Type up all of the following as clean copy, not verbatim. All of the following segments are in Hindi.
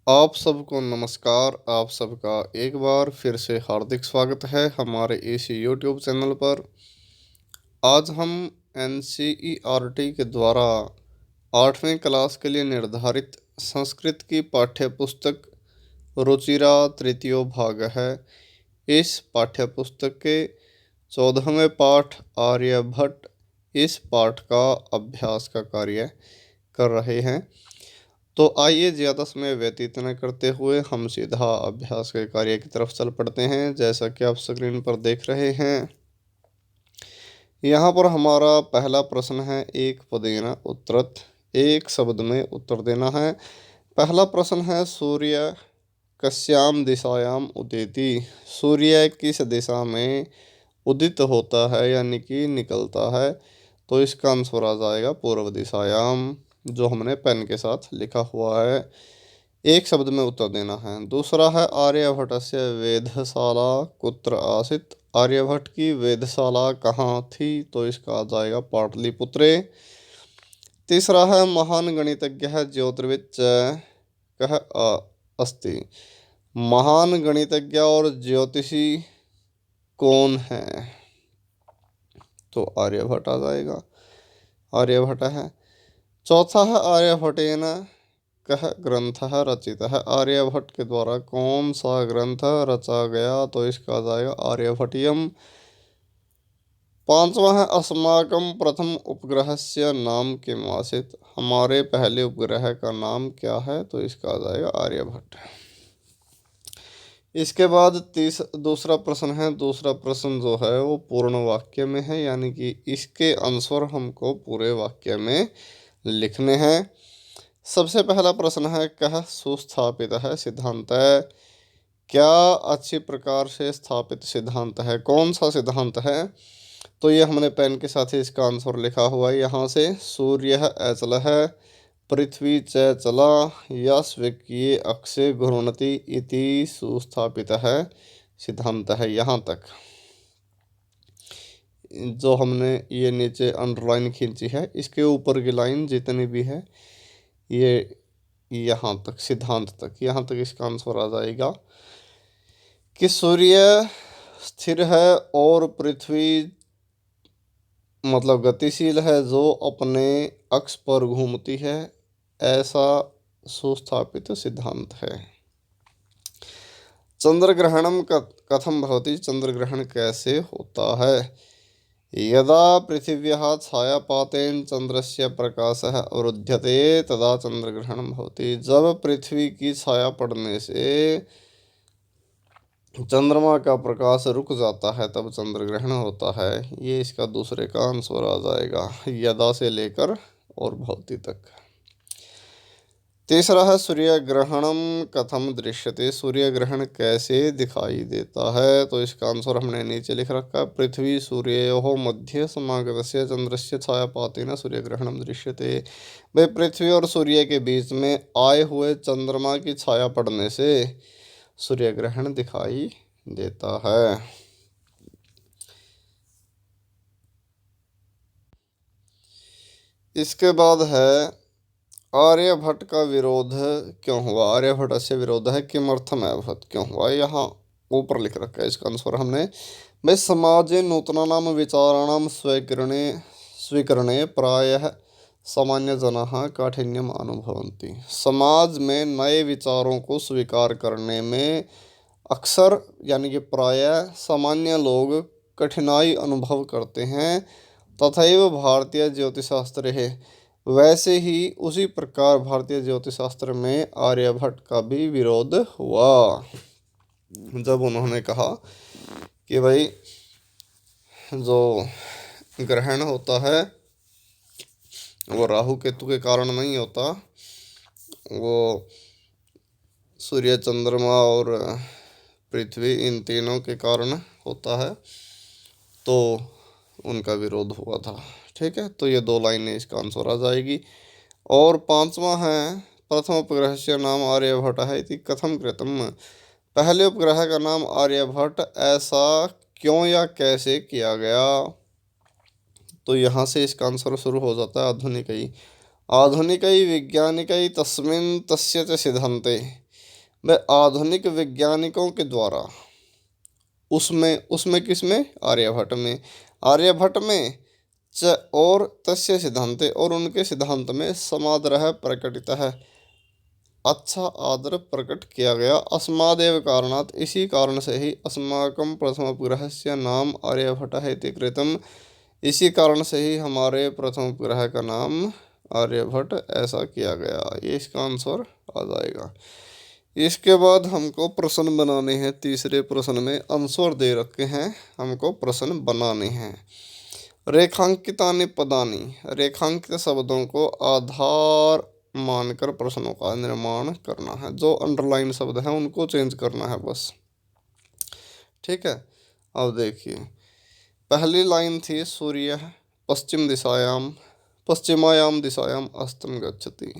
आप सबको नमस्कार। आप सबका एक बार फिर से हार्दिक स्वागत है हमारे इस यूट्यूब चैनल पर। आज हम एनसीईआरटी के द्वारा 8वीं क्लास के लिए निर्धारित संस्कृत की पाठ्य पुस्तक रुचिरा तृतीयो भाग है। इस पाठ्य पुस्तक के 14वें पाठ आर्यभट्ट इस पाठ का अभ्यास का कार्य कर रहे हैं। तो आइए ज़्यादा समय व्यतीत न करते हुए हम सीधा अभ्यास के कार्य की तरफ चल पड़ते हैं। जैसा कि आप स्क्रीन पर देख रहे हैं, यहाँ पर हमारा पहला प्रश्न है, एक पदेन उत्तरत, एक शब्द में उत्तर देना है। पहला प्रश्न है, सूर्य कस्याम दिशायाम उदेति। सूर्य किस दिशा में उदित होता है यानी कि निकलता है। तो इसका आंसर आ जाएगा पूर्व दिशायाम, जो हमने पेन के साथ लिखा हुआ है। एक शब्द में उत्तर देना है। दूसरा है, आर्यभट्टस्य वेधशाला कुत्र आसीत्। आर्यभट्ट की वेधशाला कहाँ थी। तो इसका आ जाएगा पाटलिपुत्रे। तीसरा है, महान गणितज्ञ ज्योतिर्विद कः अस्ति। महान गणितज्ञ और ज्योतिषी कौन है। तो आर्यभट्ट आ जाएगा, आर्यभट्ट है। चौथा है, आर्यभट्टेन कः ग्रंथः रचितः। आर्यभट्ट के द्वारा कौन सा ग्रंथ रचा गया। तो इसका आ जाएगा आर्यभट्टियम। पांचवा है, अस्माकं प्रथम उपग्रहस्य नाम किम आसीत्। हमारे पहले उपग्रह का नाम क्या है। तो इसका आ जाएगा आर्यभट्ट। इसके बाद दूसरा प्रश्न है। दूसरा प्रश्न जो है वो पूर्ण वाक्य में है, यानी कि इसके आंसर हमको पूरे वाक्य में लिखने हैं। सबसे पहला प्रश्न है, कह सुस्थापित है सिद्धांत है। क्या अच्छी प्रकार से स्थापित सिद्धांत है। कौन सा सिद्धांत है। तो ये हमने पेन के साथ ही इसका आंसर लिखा हुआ है यहाँ से। सूर्य अचल है, पृथ्वी च चला, या स्वीकीय अक्षय घूर्णति इति सुस्थापित है सिद्धांत है। यहाँ तक जो हमने ये नीचे अंडरलाइन खींची है, इसके ऊपर की लाइन जितनी भी है ये यहाँ तक सिद्धांत तक, यहाँ तक इसका आंसर आ जाएगा कि सूर्य स्थिर है और पृथ्वी मतलब गतिशील है, जो अपने अक्ष पर घूमती है, ऐसा सुस्थापित सिद्धांत है। चंद्र ग्रहणम कथम भवति। चंद्र ग्रहण कैसे होता है। यदा पृथिव्याः छायापातेन चंद्रस्य प्रकाशः अवरुध्यते तदा चंद्रग्रहणं भवति। जब पृथ्वी की छाया पड़ने से चंद्रमा का प्रकाश रुक जाता है तब चंद्र ग्रहण होता है। ये इसका दूसरे का आंसर आ जाएगा, यदा से लेकर और भवति तक। तीसरा है, सूर्य ग्रहणम कथम दृश्यते। सूर्य ग्रहण कैसे दिखाई देता है। तो इसका आंसर हमने नीचे लिख रखा है, पृथ्वी सूर्योः मध्ये समागतस्य चंद्रस्य छायापातेन सूर्य ग्रहणम दृश्यते। भाई पृथ्वी और सूर्य के बीच में आए हुए चंद्रमा की छाया पड़ने से सूर्य ग्रहण दिखाई देता है। इसके बाद है, आर्यभट्ट का विरोध क्यों हुआ। आर्यभट्ट से विरोध है किमर्थम अभवत, क्यों हुआ। यहाँ ऊपर लिख रखा है इसका आंसर हमने। भाई समाजे नूतनानां विचाराणां स्वीकरणे प्रायः सामान्य जनाः काठिन्यम अनुभवन्ति। समाज में नए विचारों को स्वीकार करने में अक्सर यानी कि प्रायः सामान्य लोग कठिनाई अनुभव करते हैं। तथैव भारतीय ज्योतिषशास्त्र है, वैसे ही उसी प्रकार भारतीय ज्योतिषशास्त्र में आर्यभट्ट का भी विरोध हुआ। जब उन्होंने कहा कि भाई जो ग्रहण होता है वो राहु केतु के कारण नहीं होता, वो सूर्य चंद्रमा और पृथ्वी इन तीनों के कारण होता है, तो उनका विरोध हुआ था। ठीक है, तो ये दो लाइनें इसका आंसर आ जाएगी। और पांचवा है, प्रथम उपग्रह से नाम आर्यभट्ट है इति कथम कृतम। पहले उपग्रह का नाम आर्यभट्ट ऐसा क्यों या कैसे किया गया। तो यहाँ से इसका आंसर शुरू हो जाता है आधुनिकई। आधुनिकई वैज्ञानिकई तस्मिन् तस्य च सिद्धान्ते। वह आधुनिक वैज्ञानिकों के द्वारा, उसमें उसमें किसमें, आर्यभट्ट में, आर्यभट्ट में च और तस्य सिद्धांते, और उनके सिद्धांत में समादरः प्रकटितः, अच्छा आदर प्रकट किया गया। अस्मादेव कारणात्, इसी कारण से ही अस्माकं प्रथमपुरःस्य नाम आर्यभट्टः इति कृतम्, इसी कारण से ही हमारे प्रथम उपग्रह का नाम आर्यभट्ट ऐसा किया गया। ये इसका आंसर आ जाएगा। इसके बाद हमको प्रश्न बनाने हैं। तीसरे प्रश्न में आंसर दे रखे हैं, हमको प्रश्न बनाने हैं। रेखांकितानि पदानि, रेखांकित शब्दों को आधार मानकर प्रश्नों का निर्माण करना है। जो अंडरलाइन शब्द हैं उनको चेंज करना है बस, ठीक है। अब देखिए, पहली लाइन थी सूर्य पश्चिमायाम दिशायाम अस्तम गच्छति,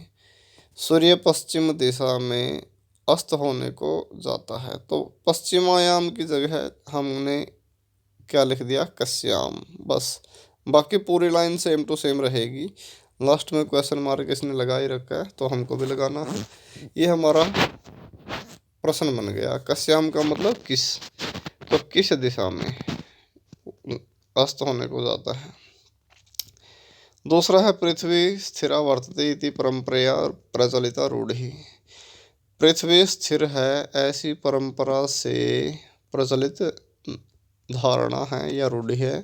सूर्य पश्चिम दिशा में अस्त होने को जाता है। तो पश्चिमायाम की जगह हमने क्या लिख दिया, कश्याम, बस। बाकी पूरी लाइन सेम टू सेम रहेगी। लास्ट में क्वेश्चन मार्क इसने लगा ही रखा है तो हमको भी लगाना है। ये हमारा प्रश्न बन गया। कश्याम का मतलब किस, तो किस दिशा में अस्त होने को जाता है। दूसरा है पृथ्वी स्थिरा वर्तते इति परंपरा प्रचलिता रूढ़ि, पृथ्वी स्थिर है ऐसी परंपरा से प्रचलित धारणा है या रूढ़ि है।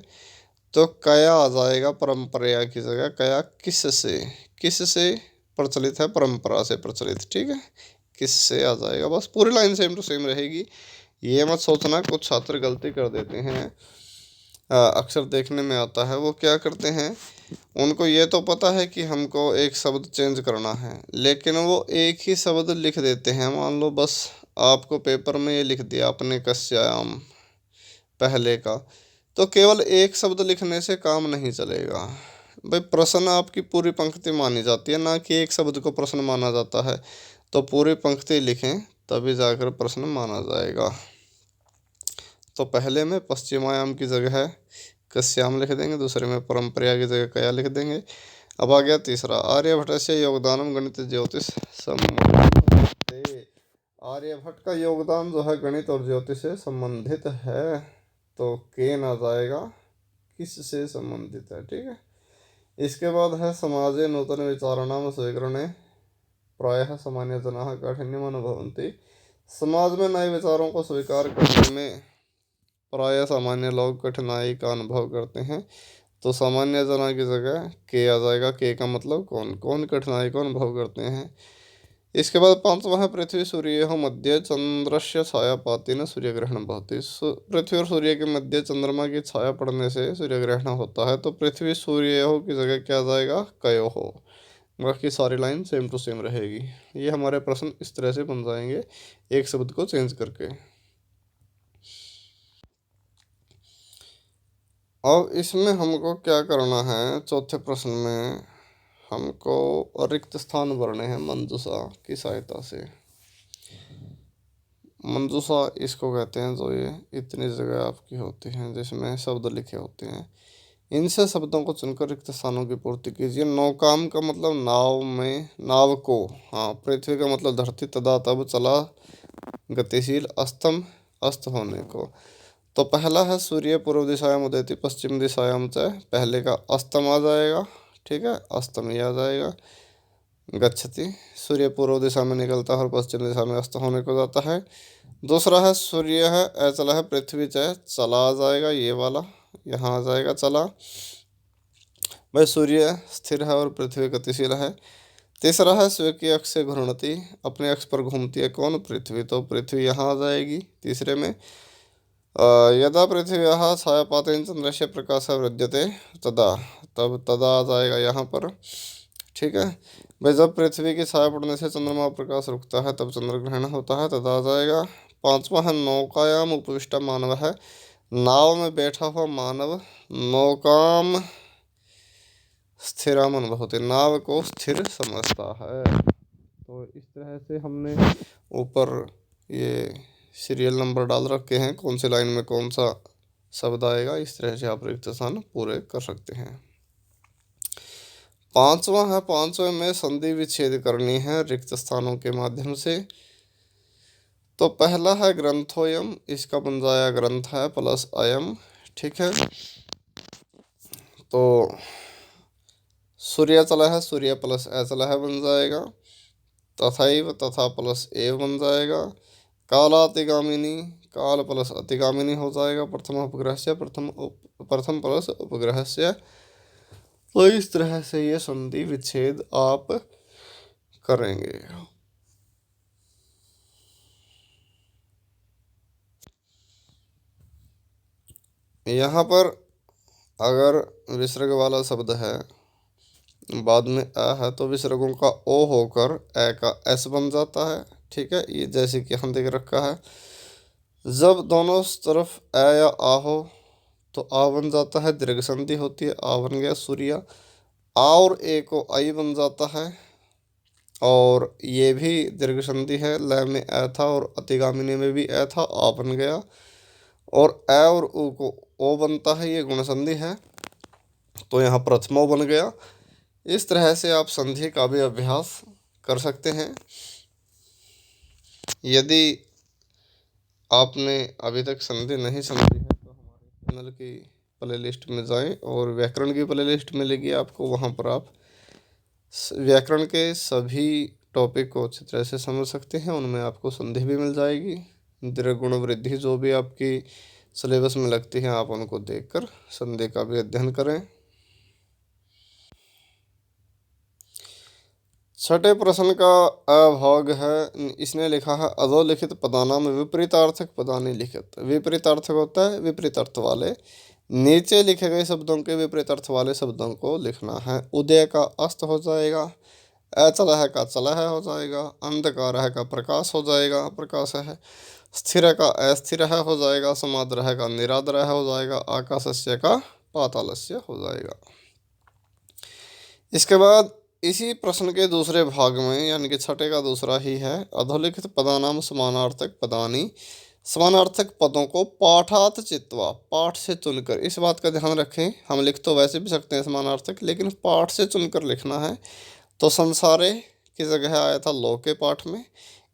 तो कया आ जाएगा परंपरा की जगह, कया किससे प्रचलित है, परंपरा से प्रचलित, ठीक है। किससे आ जाएगा, बस पूरी लाइन सेम टू सेम रहेगी। ये मत सोचना कुछ छात्र गलती कर देते हैं, अक्सर देखने में आता है। वो क्या करते हैं, उनको ये तो पता है कि हमको एक शब्द चेंज करना है, लेकिन वो एक ही शब्द लिख देते हैं। मान लो बस आपको पेपर में ये लिख दिया अपने कश्याम पहले का, तो केवल एक शब्द लिखने से काम नहीं चलेगा भाई। प्रश्न आपकी पूरी पंक्ति मानी जाती है, ना कि एक शब्द को प्रश्न माना जाता है। तो पूरी पंक्ति लिखें तभी जाकर प्रश्न माना जाएगा। तो पहले में पश्चिमायाम की जगह है कश्याम लिख देंगे, दूसरे में परंपरा की जगह कया लिख देंगे। अब आ गया तीसरा, आर्यभट्ट से योगदानम गणित ज्योतिष संबंधित, आर्यभट्ट का योगदान जो है गणित और ज्योतिष से संबंधित है। तो केन आ जाएगा, किससे संबंधित है, ठीक है। इसके बाद है समाजे नूतन विचाराणाम स्वीकरणे प्रायः सामान्य जनाः काठिन्यम अनुभवन्ति, समाज में नए विचारों को स्वीकार करने में प्रायः सामान्य लोग कठिनाई का अनुभव करते हैं। तो सामान्य जना की जगह के आ जाएगा। के का मतलब कौन कौन कठिनाई को अनुभव करते हैं। इसके बाद पांचवा है पृथ्वी सूर्य मध्य चंद्रस्य छाया पातेन सूर्य ग्रहण भवति, पृथ्वी और सूर्य के मध्य चंद्रमा की छाया पड़ने से सूर्य ग्रहण होता है। तो पृथ्वी सूर्य की जगह क्या आ जाएगा, कयो हो। बाकी सारी लाइन सेम टू सेम रहेगी। ये हमारे प्रश्न इस तरह से बन जाएंगे एक शब्द को चेंज करके। अब इसमें हमको क्या करना है, चौथे प्रश्न में हमको रिक्त स्थान भरने हैं मंजूषा की सहायता से। मंजूषा इसको कहते हैं जो ये इतनी जगह आपकी होती हैं जिसमें शब्द लिखे होते हैं, इनसे शब्दों को चुनकर रिक्त स्थानों की पूर्ति कीजिए। नौकाम का मतलब नाव में, नाव को, हाँ। पृथ्वी का मतलब धरती, तदा तब चला गतिशील, अस्तम अस्त होने को। तो पहला है सूर्य पूर्व दिशायाम उदयति पश्चिम दिशायाम च, पहले का अस्तम आ जाएगा, ठीक है, अस्तम ही आ जाएगा। गच्छति, सूर्य पूर्व दिशा में निकलता है और पश्चिम दिशा में अस्त होने को जाता है। दूसरा है सूर्य है अचला है पृथ्वी च, चला आ जाएगा, ये वाला यहाँ आ जाएगा चला। भाई सूर्य स्थिर है और पृथ्वी गतिशील है। तीसरा है स्व की अक्ष से घूर्णति, अपने अक्ष पर घूमती है कौन, पृथ्वी। तो पृथ्वी यहाँ आ जाएगी तीसरे में। यदा पृथिव्याः छायापातेन चंद्रस्य प्रकाशः वृद्यते तदा, तब तदा आ जाएगा यहाँ पर, ठीक है। भाई जब पृथ्वी की छाया पड़ने से चंद्रमा प्रकाश रुकता है तब चंद्र ग्रहण होता है, तदा आ जाएगा। पांचवा है नौकायाम उपविष्ट मानव है, नाव में बैठा हुआ मानव। नौकाम स्थिराम अनुभवते, नाव को स्थिर समझता है। तो इस तरह से हमने ऊपर ये सीरियल नंबर डाल रखे हैं, कौन सी लाइन में कौन सा शब्द आएगा। इस तरह से आप रिक्त स्थान पूरे कर सकते हैं। पांचवा है, पांचवें में संधि विच्छेद करनी है रिक्त स्थानों के माध्यम से। तो पहला है ग्रंथोयम, इसका बन जाएगा ग्रंथ है प्लस अयम, ठीक है। तो सूर्य चला है, सूर्य प्लस चला है बन जाएगा, तथैव तथा प्लस एव बन जाएगा। कालातिगामिनी, काल प्लस अतिगामिनी हो जाएगा, प्रथम उपग्रह से प्रथम प्लस उपग्रह से। तो इस तरह से ये संधि विच्छेद आप करेंगे। यहाँ पर अगर विसर्ग वाला शब्द है, बाद में अ है, तो विसर्गों का ओ होकर ए का एस बन जाता है, ठीक है। ये जैसे कि हम देख रखा है, जब दोनों तरफ ए या आ हो तो आ बन जाता है, दीर्घ संधि होती है, आ बन गया सूर्य। आ और ए को आई बन जाता है, और ये भी दीर्घ संधि है, लय में ए था और अतिगामिनी में भी ए था, आ बन गया। और ए और उ को ओ बनता है, ये गुण संधि है, तो यहाँ प्रथमो बन गया। इस तरह से आप संधि का भी अभ्यास कर सकते हैं। यदि आपने अभी तक संधि नहीं समझी है तो हमारे चैनल की प्लेलिस्ट में जाएं, और व्याकरण की प्लेलिस्ट मिलेगी आपको, वहाँ पर आप व्याकरण के सभी टॉपिक को अच्छी तरह से समझ सकते हैं। उनमें आपको संधि भी मिल जाएगी, दीर्घ गुण वृद्धि जो भी आपकी सिलेबस में लगती है, आप उनको देखकर संधि का भी अध्ययन करें। छठे प्रश्न का अभाग है, इसने लिखा है अधोलिखित पदानाम विपरीतार्थक पदानी लिखित। विपरीतार्थक होता है विपरीत अर्थ वाले, नीचे लिखे गए शब्दों के विपरीत अर्थ वाले शब्दों को लिखना है। उदय का अस्त हो जाएगा, अचल है का चल है हो जाएगा, अंधकार है का प्रकाश हो जाएगा, प्रकाश है। स्थिर का अस्थिर है हो जाएगा, समाद्र है का निराद्र है हो जाएगा, आकाशस्य का पातालस्य हो जाएगा। इसके बाद इसी प्रश्न के दूसरे भाग में, यानी कि छठे का दूसरा ही है, अधोलिखित पदानाम समानार्थक पदानी। समानार्थक पदों को पाठात चित्वा, पाठ से चुनकर, इस बात का ध्यान रखें, हम लिख तो वैसे भी सकते हैं समानार्थक, लेकिन पाठ से चुनकर लिखना है। तो संसारे की जगह आया था लो के पाठ में,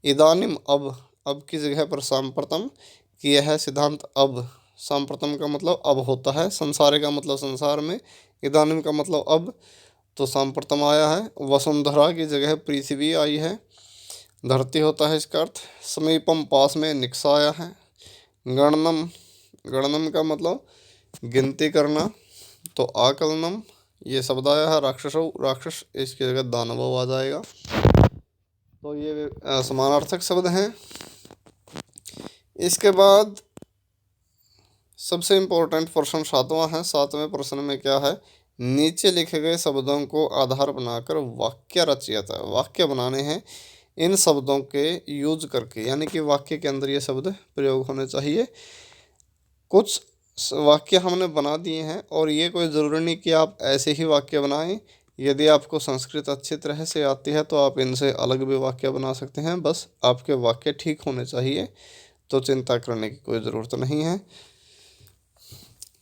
इदानिम अब की जगह पर सांप्रतम किया है सिद्धांत अब। सांप्रतम का मतलब अब होता है, संसारे का मतलब संसार में, इदानिम का मतलब अब, तो सांप्रतम आया है। वसुंधरा की जगह पृथ्वी आई है, धरती होता है इसका अर्थ। समीपम पास में निक्सा आया है। गणनम, गणनम का मतलब गिनती करना, तो आकलनम ये शब्द आया है। राक्षसो, राक्षस, इसकी जगह दानवो आ जाएगा। तो ये समानार्थक शब्द हैं। इसके बाद सबसे इम्पोर्टेंट प्रश्न सातवां है। सातवें प्रश्न में क्या है, नीचे लिखे गए शब्दों को आधार बनाकर वाक्य रचयिता, वाक्य बनाने हैं इन शब्दों के यूज करके, यानी कि वाक्य के अंदर ये शब्द प्रयोग होने चाहिए। कुछ वाक्य हमने बना दिए हैं, और ये कोई ज़रूरी नहीं कि आप ऐसे ही वाक्य बनाएं। यदि आपको संस्कृत अच्छी तरह से आती है तो आप इनसे अलग भी वाक्य बना सकते हैं, बस आपके वाक्य ठीक होने चाहिए, तो चिंता करने की कोई ज़रूरत नहीं है।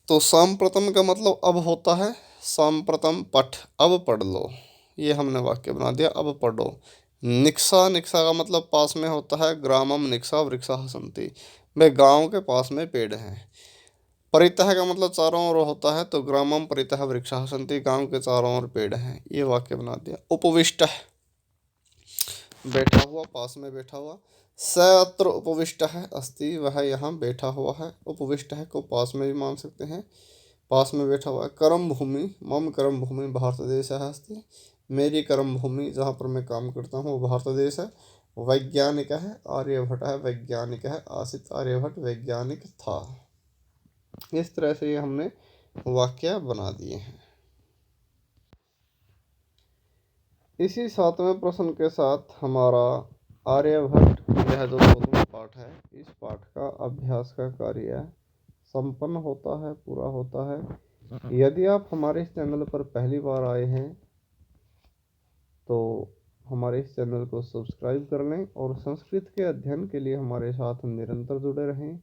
तो सांप्रतम का मतलब अब होता है, सांप्रतम पठ, अब पढ़ लो, ये हमने वाक्य बना दिया, अब पढ़ो। निक्सा, निक्सा का मतलब पास में होता है, ग्रामम निक्सा वृक्षा सन्ति, वे गांव के पास में पेड़ हैं। परितः का मतलब चारों ओर होता है, तो ग्रामम परितः वृक्षा सन्ति, गांव के चारों ओर पेड़ हैं, ये वाक्य बना दिया। उपविष्ट, बैठा हुआ, पास में बैठा हुआ। स अत्र उपविष्ट है अस्ति, वह यहाँ बैठा हुआ है। उपविष्ट है को पास में भी मान सकते हैं, पास में बैठा हुआ है। कर्म भूमि, मम कर्म भूमि भारत देश है अस्ति, मेरी कर्म भूमि जहाँ पर मैं काम करता हूँ वो भारत देश है। वैज्ञानिक है, आर्यभट्ट है, वैज्ञानिक है, आसित आर्यभट्ट वैज्ञानिक था। इस तरह से ये हमने वाक्य बना दिए हैं। इसी सातवें प्रश्न के साथ हमारा आर्यभट्ट यह जो 14वां पाठ है, इस पाठ का अभ्यास का कार्य संपन्न होता है, पूरा होता है। यदि आप हमारे इस चैनल पर पहली बार आए हैं तो हमारे इस चैनल को सब्सक्राइब कर लें, और संस्कृत के अध्ययन के लिए हमारे साथ निरंतर जुड़े रहें।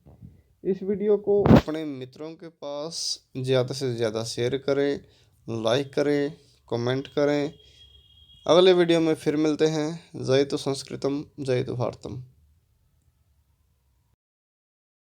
इस वीडियो को अपने मित्रों के पास ज़्यादा से ज़्यादा शेयर करें, लाइक करें, कमेंट करें। अगले वीडियो में फिर मिलते हैं। जय तो संस्कृतम, जय तो भारतम।